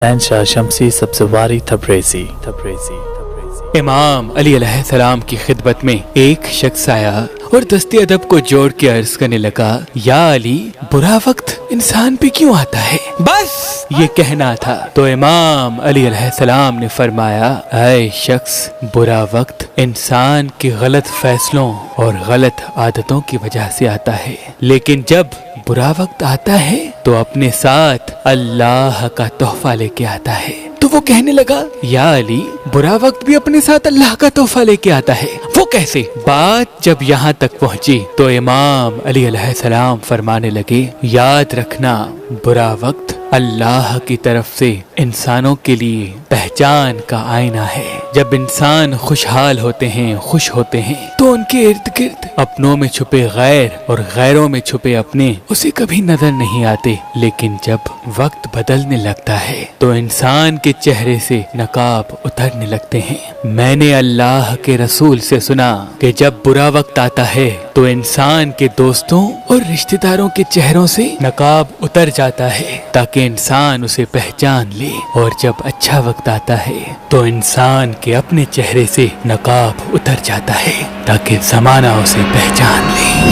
شہنشاہ شمسی سبزواری تبریزی امام علی علیہ السلام کی خدمت میں ایک شخص آیا اور دست ادب کو جوڑ کے عرض کرنے لگا، یا علی، برا وقت انسان پہ کیوں آتا ہے؟ بس یہ کہنا تھا تو امام علی علیہ السلام نے فرمایا، اے شخص، برا وقت انسان کے غلط فیصلوں اور غلط عادتوں کی وجہ سے آتا ہے، لیکن جب برا وقت آتا ہے تو اپنے ساتھ اللہ کا تحفہ لے کے آتا ہے۔ تو وہ کہنے لگا، یا علی، برا وقت بھی اپنے ساتھ اللہ کا تحفہ لے کے آتا ہے، وہ کیسے؟ بات جب یہاں تک پہنچی تو امام علی علیہ السلام فرمانے لگے، یاد رکھنا، برا وقت اللہ کی طرف سے انسانوں کے لیے پہچان کا آئینہ ہے۔ جب انسان خوشحال ہوتے ہیں، خوش ہوتے ہیں، تو ان کے ارد گرد اپنوں میں چھپے غیر اور غیروں میں چھپے اپنے اسے کبھی نظر نہیں آتے، لیکن جب وقت بدلنے لگتا ہے تو انسان کے چہرے سے نقاب اترنے لگتے ہیں۔ میں نے اللہ کے رسول سے سنا کہ جب برا وقت آتا ہے تو انسان کے دوستوں اور رشتہ داروں کے چہروں سے نقاب اتر جاتا ہے تاکہ انسان اسے پہچان لے، اور جب اچھا وقت آتا ہے تو انسان کے اپنے چہرے سے نقاب اتر جاتا ہے تاکہ زمانہ اسے پہچان لے۔